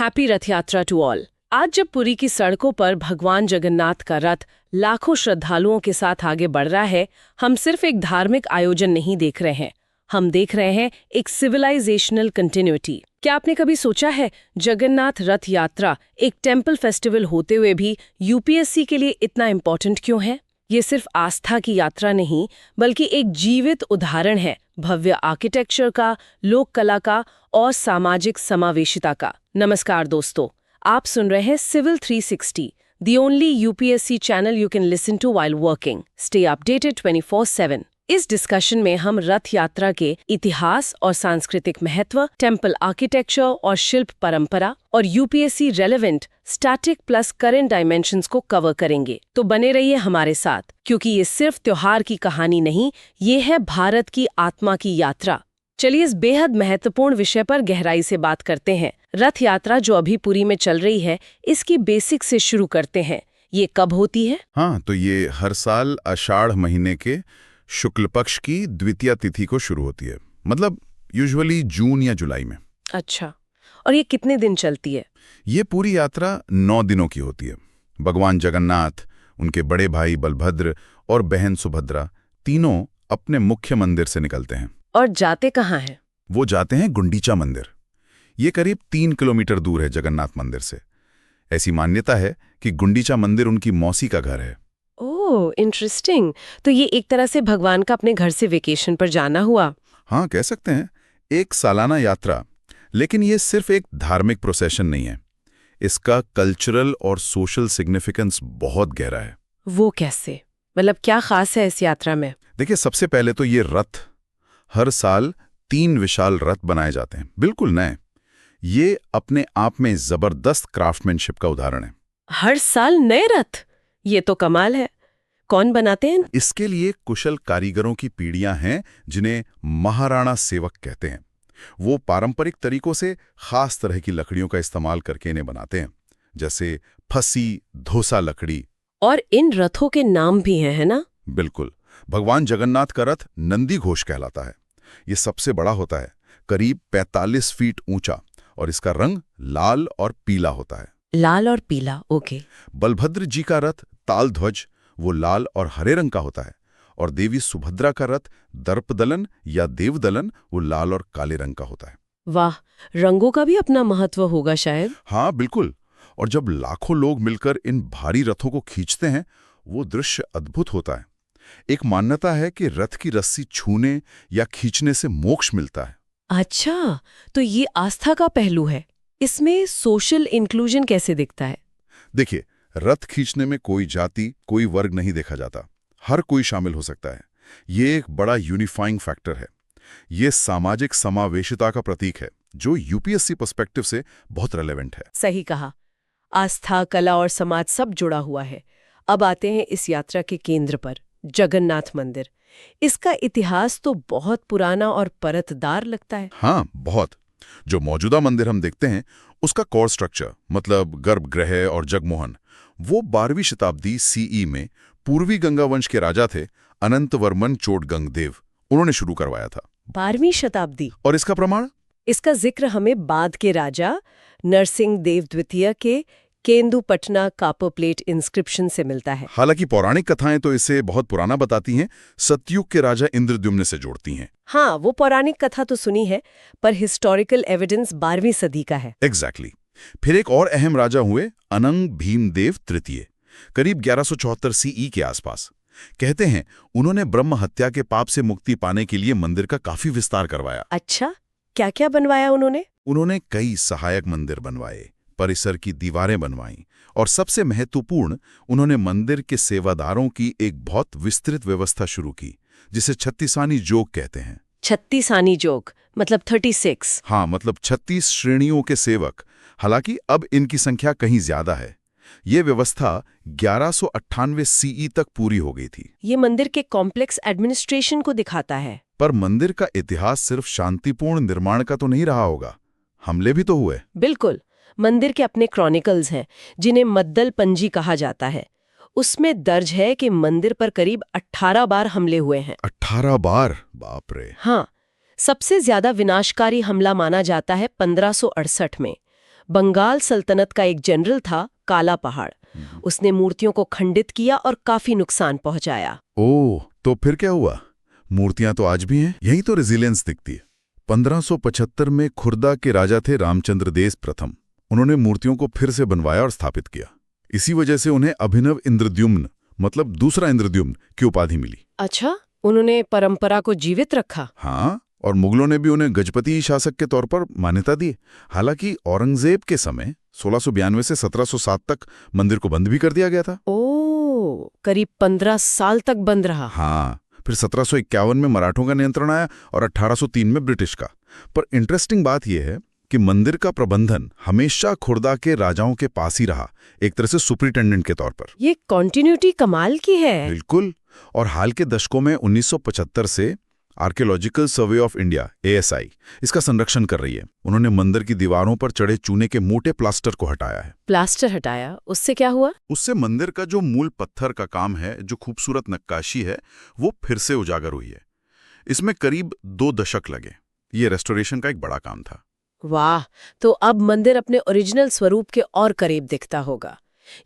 Happy रथ यात्रा to all. आज जब पुरी की सड़कों पर भगवान जगन्नाथ का रथ लाखों श्रद्धालुओं के साथ आगे बढ़ रहा है, हम सिर्फ एक धार्मिक आयोजन नहीं देख रहे हैं, हम देख रहे हैं एक सिविलाइजेशनल कंटिन्यूटी। क्या आपने कभी सोचा है जगन्नाथ रथ यात्रा एक टेम्पल फेस्टिवल होते हुए भी यूपीएससी के लिए इतना इम्पोर्टेंट क्यों है? ये सिर्फ आस्था की यात्रा नहीं, बल्कि एक जीवित उदाहरण है भव्य आर्किटेक्चर का, लोक कला का और सामाजिक समावेशिता का। नमस्कार दोस्तों, आप सुन रहे हैं civil 360, the only UPSC channel you can listen to while working. Stay updated 24/7. इस डिस्कशन में हम रथ यात्रा के इतिहास और सांस्कृतिक महत्व, टेम्पल आर्किटेक्चर और शिल्प परंपरा और UPSC relevant static plus current dimensions को कवर करेंगे। तो बने रहिए हमारे साथ, क्योंकि ये सिर्फ त्योहार की कहानी नहीं, ये है भारत की आत्मा की यात्रा। चलिए इस बेहद महत्वपूर्ण विषय पर गहराई से बात करते हैं। रथ यात्रा जो अभी पुरी में चल रही है, इसकी बेसिक से शुरू करते हैं। ये कब होती है? हाँ, तो ये हर साल आषाढ़ महीने के शुक्ल पक्ष की द्वितीय तिथि को शुरू होती है, मतलब यूजुअली जून या जुलाई में। अच्छा, और ये कितने दिन चलती है? ये पूरी यात्रा 9 दिनों की होती है। भगवान जगन्नाथ, उनके बड़े भाई बलभद्र और बहन सुभद्रा तीनों अपने मुख्य मंदिर से निकलते हैं। और जाते कहाँ हैं? वो जाते हैं गुंडीचा मंदिर। ये करीब 3 किलोमीटर दूर है जगन्नाथ मंदिर से। ऐसी मान्यता है कि गुंडीचा मंदिर उनकी मौसी का घर है। ओह, इंटरेस्टिंग। तो ये एक तरह से भगवान का अपने घर से वेकेशन पर जाना हुआ। हाँ, कह सकते हैं, एक सालाना यात्रा। लेकिन ये सिर्फ एक धार्मिक प्रोसेशन नहीं है, इसका कल्चरल और सोशल सिग्निफिकेंस बहुत गहरा है। वो कैसे? मतलब क्या खास है इस यात्रा में? देखिए, सबसे पहले तो ये रथ, हर साल 3 विशाल रथ बनाए जाते हैं, बिल्कुल नए। ये अपने आप में जबरदस्त क्राफ्टमैनशिप का उदाहरण है। हर साल नए रथ? ये तो कमाल है। कौन बनाते हैं? इसके लिए कुशल कारीगरों की पीढ़ियां हैं, जिन्हें महाराणा सेवक कहते हैं। वो पारंपरिक तरीकों से खास तरह की लकड़ियों का इस्तेमाल करके इन्हें बनाते हैं, जैसे फसी, धोसा लकड़ी। और इन रथों के नाम भी हैं, है ना? बिल्कुल। भगवान जगन्नाथ का रथ नंदी घोष कहलाता है। ये सबसे बड़ा होता है, करीब 45 फीट ऊंचा, और इसका रंग लाल और पीला होता है। लाल और पीला, ओके। बलभद्र जी का रथ ताल ध्वज, वो लाल और हरे रंग का होता है, और देवी सुभद्रा का रथ दर्पदलन या देवदलन, वो लाल और काले रंग का होता है। वाह, रंगों का भी अपना महत्व होगा शायद। हाँ, बिल्कुल। और जब लाखों लोग मिलकर इन भारी रथों को खींचते हैं, वो दृश्य अद्भुत होता है। एक मान्यता है कि रथ की रस्सी छूने या खींचने से मोक्ष मिलता है। अच्छा, तो ये आस्था का पहलू है। इसमें सोशल इंक्लूजन कैसे दिखता है? देखिए, रथ खींचने में कोई जाति, कोई वर्ग नहीं देखा जाता, हर कोई शामिल हो सकता है। ये एक बड़ा यूनिफाइंग फैक्टर है। ये सामाजिक समावेशिता का प्रतीक है, जो यूपीएससी पर्सपेक्टिव से बहुत रेलेवेंट है। सही कहा, आस्था, कला और समाज सब जुड़ा हुआ है। अब आते हैं इस यात्रा के केंद्र पर, जगन्नाथ मंदिर। इसका इतिहास तो बहुत पुराना और परतदार लगता है। हाँ, बहुत। जो मौजूदा मंदिर हम देखते हैं, उसका कोर स्ट्रक्चर, मतलब गर्भगृह और जगमोहन, वो 12वीं शताब्दी सीई में पूर्वी गंगा वंश के राजा थे अनंतवर्मन चोडगंगदेव, उन्होंने शुरू करवाया था। 12वीं शताब्दी? और इसका प्रमाण? इसका जिक्र हमें बाद के राजा नरसिंह देव द्वितीय के केंदुपटना कॉपर प्लेट इंस्क्रिप्शन से मिलता है। हालांकि पौराणिक कथाएं तो इसे बहुत पुराना बताती हैं, सतयुग के राजा इंद्रद्युम्न से जोड़ती हैं। हाँ, वो पौराणिक कथा तो सुनी है, पर हिस्टोरिकल एविडेंस 12वीं सदी का है। एग्जैक्टली। फिर एक और अहम राजा हुए अनंग भीमदेव तृतीय, करीब 1174 सीई के आसपास। कहते हैं उन्होंने ब्रह्म हत्या के पाप से मुक्ति पाने के लिए मंदिर का काफी विस्तार करवाया। अच्छा, क्या क्या बनवाया उन्होंने? उन्होंने कई सहायक मंदिर बनवाए, परिसर की दीवारें बनवाईं, और सबसे महत्वपूर्ण, उन्होंने मंदिर के सेवादारों की एक बहुत विस्तृत व्यवस्था शुरू की, जिसे 36आनी जोग कहते हैं। 36आनी जोग मतलब 36? हाँ, मतलब 36 श्रेणियों के सेवक। हालांकि अब इनकी संख्या कहीं ज्यादा है। ये व्यवस्था 1198 सीई तक पूरी हो गई थी। ये मंदिर के कॉम्प्लेक्स एडमिनिस्ट्रेशन को दिखाता है। पर मंदिर का इतिहास सिर्फ शांतिपूर्ण निर्माण का तो नहीं रहा होगा, हमले भी तो हुए। बिल्कुल, मंदिर के अपने क्रॉनिकल्स हैं, जिन्हें मद्दल पंजी कहा जाता है। उसमें दर्ज है कि मंदिर पर करीब 18 बार हमले हुए हैं। 18 बार? बाप रे। हाँ, सबसे ज्यादा विनाशकारी हमला माना जाता है 1568 में। बंगाल सल्तनत का एक जनरल था काला पहाड़। उसने मूर्तियों को खंडित किया और काफी नुकसान पहुंचाया। ओह, तो फिर क्या हुआ? मूर्तियां तो आज भी हैं। यही तो रेजिलियंस दिखती है। 1575 में खुर्दा के राजा थे रामचंद्र देव प्रथम। उन्होंने मूर्तियों को फिर से बनवाया और स्थापित किया। इसी वजह से उन्हें अभिनव इंद्रद्युम्न, मतलब दूसरा इंद्रद्युम्न की उपाधि मिली। अच्छा, उन्होंने परंपरा को जीवित रखा। हाँ, और मुगलों ने भी उन्हें गजपति शासक के तौर पर मान्यता दी। हालांकि औरंगजेब के समय 1692 से 1707 तक मंदिर को बंद भी कर दिया गया था। ओह, करीब 15 साल तक बंद रहा। हाँ, फिर 1751 में मराठों का नियंत्रण आया और 1803 में ब्रिटिश का। पर इंटरेस्टिंग बात यह है कि मंदिर का प्रबंधन हमेशा खुर्दा के राजाओं के पास ही रहा, एक तरह से सुपरिटेंडेंट के तौर पर। ये कॉन्टिन्यूटी कमाल की है। बिल्कुल। और हाल के दशकों में 1975 से archaeological survey of India ASI इसका संरक्षण कर रही है। उन्होंने मंदिर की दीवारों पर चढ़े चूने के मोटे प्लास्टर को हटाया है। प्लास्टर हटाया, उससे क्या हुआ? उससे मंदिर का जो मूल पत्थर का काम है, जो खूबसूरत नक्काशी है, वो फिर से उजागर हुई है। इसमें करीब 2 दशक लगे। ये रेस्टोरेशन का एक बड़ा काम था। वाह, तो अब मंदिर अपने ओरिजिनल स्वरूप के और करीब दिखता होगा।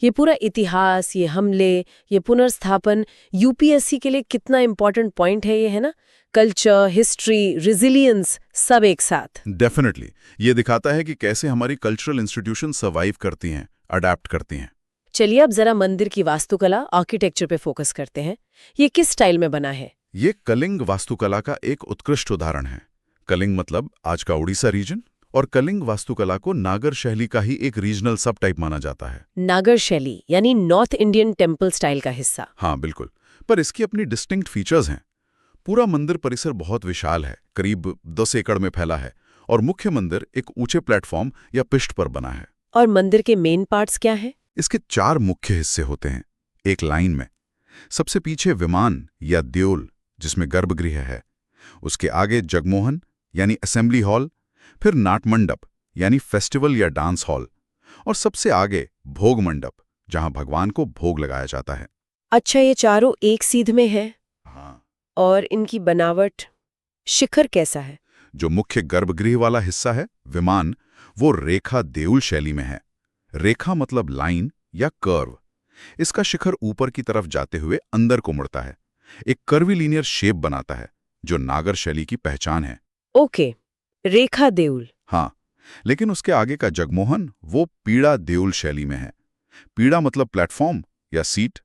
ये पूरा इतिहास, ये हमले, ये पुनर्स्थापन यूपीएससी के लिए कितना इंपॉर्टेंट पॉइंट है ये, है ना? कल्चर, हिस्ट्री, रेजिलियंस, सब एक साथ। डेफिनेटली। ये दिखाता है कि कैसे हमारी कल्चरल इंस्टीट्यूशन सर्वाइव करती हैं, अडैप्ट करती हैं। चलिए अब जरा मंदिर की वास्तुकला, आर्किटेक्चर पे फोकस करते हैं। ये किस स्टाइल में बना है? ये कलिंग वास्तुकला का एक उत्कृष्ट उदाहरण है। कलिंग मतलब आज का उड़ीसा रीजन, और कलिंग वास्तुकला को नागर शैली का ही एक रीजनल सब टाइप माना जाता है। नागर शैली यानी नॉर्थ इंडियन टेम्पल स्टाइल का हिस्सा। हाँ बिल्कुल, पर इसकी अपनी डिस्टिंक्ट फीचर्स हैं। पूरा मंदिर परिसर बहुत विशाल है, करीब 10 एकड़ में फैला है, और मुख्य मंदिर एक ऊंचे प्लेटफॉर्म या पिष्ट पर बना है। और मंदिर के मेन पार्ट्स क्या हैं? इसके 4 मुख्य हिस्से होते हैं, एक लाइन में। सबसे पीछे विमान या द्योल, जिसमें गर्भगृह है। उसके आगे जगमोहन यानी असेंबली हॉल, फिर नाटमंडप यानी फेस्टिवल या डांस हॉल, और सबसे आगे भोग मंडप, जहां भगवान को भोग लगाया जाता है। अच्छा, ये चारों एक सीध में है। हाँ। और इनकी बनावट, शिखर कैसा है? जो मुख्य गर्भगृह वाला हिस्सा है, विमान, वो रेखा देउल शैली में है। रेखा मतलब लाइन या कर्व। इसका शिखर ऊपर की तरफ जाते हुए अंदर को मुड़ता है, एक कर्वीलीनियर शेप बनाता है, जो नागर शैली की पहचान है। ओके, रेखा देउल। हाँ, लेकिन उसके आगे का जगमोहन वो पीड़ा देउल शैली में है। पीड़ा मतलब प्लेटफॉर्म या सीट।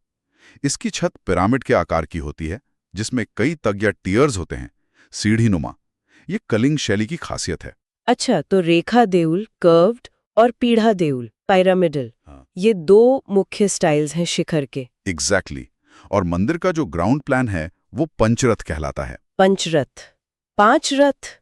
इसकी छत पिरामिड के आकार की होती है, जिसमें कई तग या टियर्स होते हैं, सीढ़ी नुमा। ये कलिंग शैली की खासियत है। अच्छा, तो रेखा देउल, कर्व्ड, और पीढ़ा देउल, पिरामिडल, हाँ। ये 2 मुख्य स्टाइल्स हैं शिखर के। एग्जैक्टली। और मंदिर का जो ग्राउंड प्लान है, वो पंचरथ कहलाता है। पंचरथ, 5 रथ,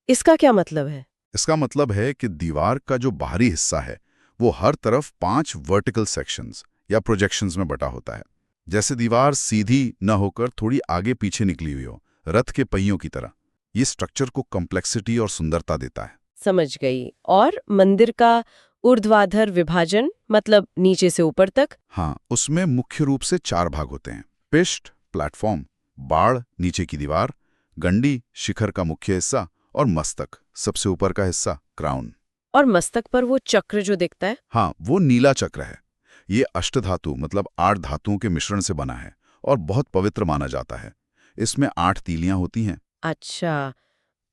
इसका क्या मतलब है? इसका मतलब है कि दीवार का जो बाहरी हिस्सा है, वो हर तरफ 5 वर्टिकल सेक्शंस या प्रोजेक्शंस में बटा होता है। जैसे दीवार सीधी न होकर थोड़ी आगे पीछे निकली हुई हो, रथ के पहियों की तरह। ये स्ट्रक्चर को कॉम्प्लेक्सिटी और सुंदरता देता है। समझ गई। और मंदिर का ऊर्ध्वाधर विभाजन, मतलब नीचे से ऊपर तक? हाँ, उसमें मुख्य रूप से 4 भाग होते हैं। पिष्ट, प्लेटफॉर्म, बाड़, नीचे की दीवार, गंडी, शिखर का मुख्य हिस्सा, और मस्तक, सबसे ऊपर का हिस्सा, क्राउन। और मस्तक पर वो चक्र जो दिखता है? हाँ, वो नीला चक्र है। ये अष्टधातु मतलब 8 धातुओं के मिश्रण से बना है और बहुत पवित्र माना जाता है। इसमें 8 तीलियां होती हैं। अच्छा,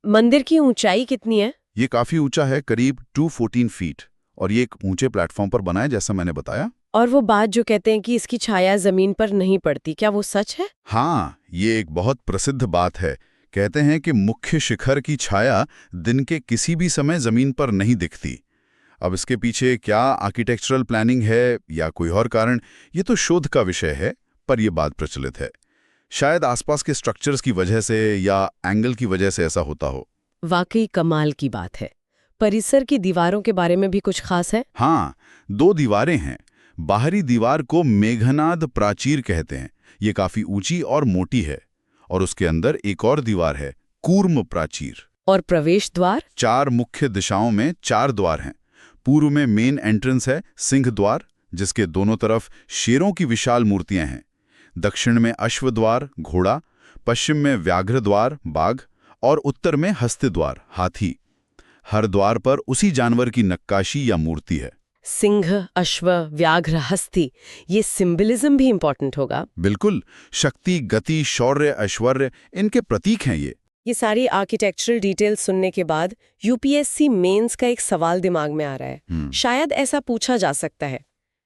मंदिर की ऊंचाई कितनी है? ये काफी ऊंचा है, करीब 214 फीट, और ये एक ऊंचे प्लेटफॉर्म पर बना है, जैसा मैंने बताया। और वो बात जो कहते हैं कि इसकी छाया जमीन पर नहीं पड़ती, क्या वो सच है? हाँ, ये एक बहुत प्रसिद्ध बात है। कहते हैं कि मुख्य शिखर की छाया दिन के किसी भी समय जमीन पर नहीं दिखती। अब इसके पीछे क्या आर्किटेक्चरल प्लानिंग है या कोई और कारण, ये तो शोध का विषय है, पर यह बात प्रचलित है। शायद आसपास के स्ट्रक्चर्स की वजह से या एंगल की वजह से ऐसा होता हो। वाकई कमाल की बात है। परिसर की दीवारों के बारे में भी कुछ खास है? हाँ, 2 दीवारें हैं। बाहरी दीवार को मेघनाद प्राचीर कहते हैं। ये काफी ऊंची और मोटी है। और उसके अंदर एक और दीवार है, कूर्म प्राचीर। और प्रवेश द्वार? 4 मुख्य दिशाओं में 4 द्वार हैं। पूर्व में मेन एंट्रेंस है सिंह द्वार, जिसके दोनों तरफ शेरों की विशाल मूर्तियां हैं। दक्षिण में अश्व द्वार, घोड़ा, पश्चिम में व्याघ्र द्वार, बाघ, और उत्तर में हस्त द्वार, हाथी। हर द्वार पर उसी जानवर की नक्काशी या मूर्ति है। सिंह, अश्व, व्याघ्र, हस्ती, ये सिंबलिज्म भी इंपॉर्टेंट होगा। बिल्कुल, शक्ति, गति, शौर्य, ऐश्वर्य इनके प्रतीक हैं ये। सारी आर्किटेक्चरल डिटेल सुनने के बाद यूपीएससी मेंस का एक सवाल दिमाग में आ रहा है। शायद ऐसा पूछा जा सकता है,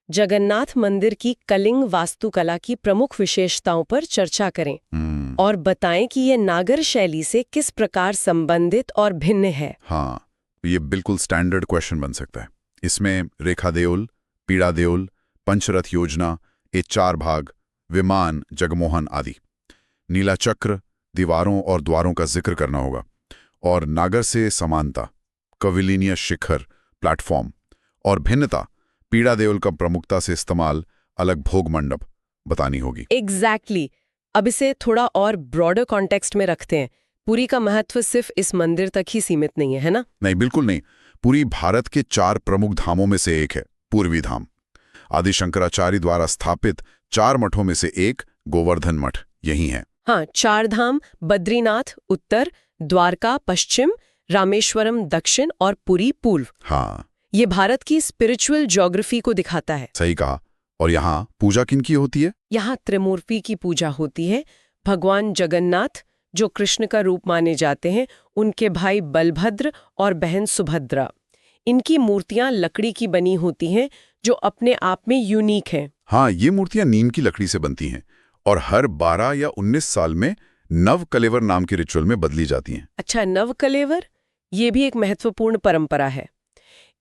जगन्नाथ मंदिर की कलिंग वास्तुकला की प्रमुख विशेषताओं पर चर्चा करें और बताएं कि ये नागर शैली से किस प्रकार संबंधित और भिन्न है। हाँ, ये बिल्कुल स्टैंडर्ड क्वेश्चन बन सकता है। इसमें रेखा देउल, पीड़ा देउल, पंचरथ योजना, ये 4 भाग, विमान, जगमोहन आदि, नीला चक्र, दीवारों और द्वारों का जिक्र करना होगा, और नागर से समानता, कविलिनीय शिखर, प्लेटफॉर्म, और भिन्नता, पीड़ा देउल का प्रमुखता से इस्तेमाल, अलग भोग मंडप बतानी होगी। एग्जैक्टली। अब इसे थोड़ा और ब्रॉडर कॉन्टेक्स्ट में रखते हैं। पुरी का महत्व सिर्फ इस मंदिर तक ही सीमित नहीं है ना? नहीं, बिल्कुल नहीं। पुरी भारत के 4 प्रमुख धामों में से एक है, पूर्वी धाम। आदि शंकराचार्य द्वारा स्थापित 4 मठों में से एक गोवर्धन मठ यही है। हाँ, 4 धाम बद्रीनाथ उत्तर, द्वारका पश्चिम, रामेश्वरम दक्षिण और पुरी पूर्व। हाँ, ये भारत की स्पिरिचुअल ज्योग्राफी को दिखाता है। सही कहा। और यहाँ पूजा किनकी होती है? यहाँ त्रिमूर्ति की पूजा होती है। भगवान जगन्नाथ, जो कृष्ण का रूप माने जाते हैं, उनके भाई बलभद्र और बहन सुभद्रा। इनकी मूर्तियां लकड़ी की बनी होती हैं, जो अपने आप में यूनिक हैं। हाँ, ये मूर्तियां नीम की लकड़ी से बनती हैं और हर 12 या 19 साल में नव कलेवर नाम के रिचुअल में बदली जाती हैं। अच्छा, नव कलेवर, ये भी एक महत्वपूर्ण परंपरा है।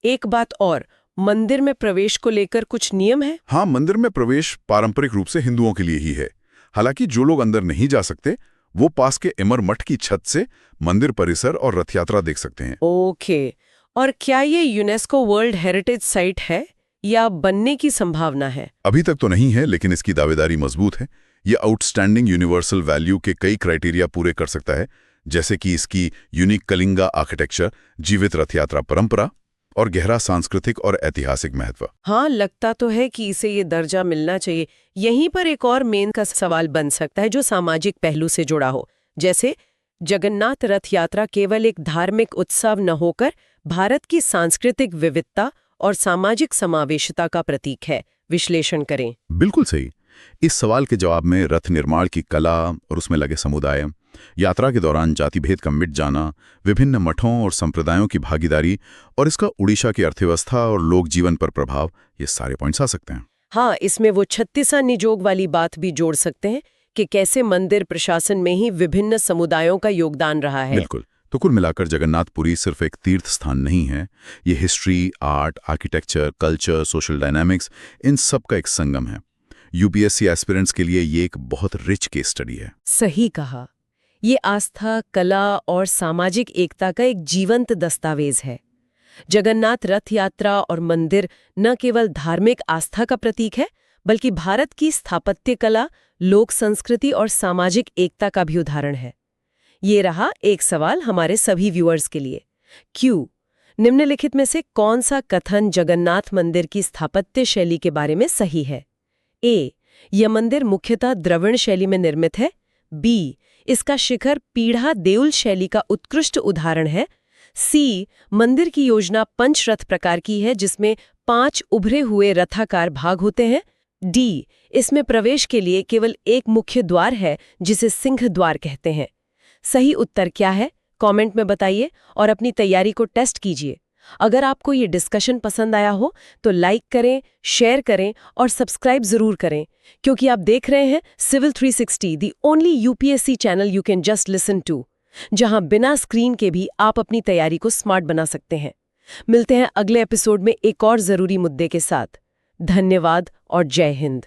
एक बात और, मंदिर में प्रवेश को लेकर कुछ नियम है? हाँ, मंदिर में प्रवेश पारंपरिक रूप से हिंदुओं के लिए ही है। हालांकि जो लोग अंदर नहीं जा सकते, वो पास के इमर मठ की छत से मंदिर परिसर और रथ यात्रा देख सकते हैं। ओके। और क्या ये यूनेस्को वर्ल्ड हेरिटेज साइट है या बनने की संभावना है? अभी तक तो नहीं है, लेकिन इसकी दावेदारी मजबूत है। ये आउटस्टैंडिंग यूनिवर्सल वैल्यू के कई क्राइटेरिया पूरे कर सकता है, जैसे कि इसकी यूनिक कलिंगा आर्किटेक्चर, जीवित रथ यात्रा परंपरा और गहरा सांस्कृतिक और ऐतिहासिक महत्व। हाँ, लगता तो है कि इसे ये दर्जा मिलना चाहिए। यहीं पर एक और मेन का सवाल बन सकता है जो सामाजिक पहलू से जुड़ा हो। जैसे जगन्नाथ रथ यात्रा केवल एक धार्मिक उत्सव न होकर भारत की सांस्कृतिक विविधता और सामाजिक समावेशिता का प्रतीक है। विश्लेषण करें। बिल्कुल सही। इस सवाल के जवाब में रथ निर्माण की कला और उसमें लगे समुदाय, यात्रा के दौरान जातिभेद का मिट जाना, विभिन्न मठों और संप्रदायों की भागीदारी और इसका उड़ीसा की अर्थव्यवस्था और लोक जीवन पर प्रभाव, ये सारे पॉइंट्स आ सकते हैं। हाँ, इसमें वो 36 निजोग वाली बात भी जोड़ सकते हैं कि कैसे मंदिर प्रशासन में ही विभिन्न समुदायों का योगदान रहा है। बिल्कुल। तो कुल मिलाकर जगन्नाथपुरी सिर्फ एक तीर्थ स्थान नहीं है, ये history, art, architecture, culture, social dynamics, इन सब का एक संगम है। यूपीएससी एस्पिरेंट्स के लिए ये एक बहुत रिच केस स्टडी है। सही कहा। ये आस्था, कला और सामाजिक एकता का एक जीवंत दस्तावेज है। जगन्नाथ रथ यात्रा और मंदिर न केवल धार्मिक आस्था का प्रतीक है, बल्कि भारत की स्थापत्य कला, लोक संस्कृति और सामाजिक एकता का भी उदाहरण है। ये रहा एक सवाल हमारे सभी व्यूअर्स के लिए। क्यों? निम्नलिखित में से कौन सा कथन जगन्नाथ मंदिर की स्थापत्य शैली के बारे में सही है? ए, यह मंदिर मुख्यतः द्रविड़ शैली में निर्मित है। बी, इसका शिखर पीढ़ा देउल शैली का उत्कृष्ट उदाहरण है। सी, मंदिर की योजना पंचरथ प्रकार की है जिसमें 5 उभरे हुए रथाकार भाग होते हैं। डी, इसमें प्रवेश के लिए केवल एक मुख्य द्वार है जिसे सिंह द्वार कहते हैं। सही उत्तर क्या है? कमेंट में बताइए और अपनी तैयारी को टेस्ट कीजिए। अगर आपको ये डिस्कशन पसंद आया हो तो लाइक करें, शेयर करें और सब्सक्राइब जरूर करें, क्योंकि आप देख रहे हैं civil 360, the only UPSC channel you can just listen to, जहां बिना स्क्रीन के भी आप अपनी तैयारी को स्मार्ट बना सकते हैं। मिलते हैं अगले एपिसोड में एक और जरूरी मुद्दे के साथ। धन्यवाद और जय हिंद।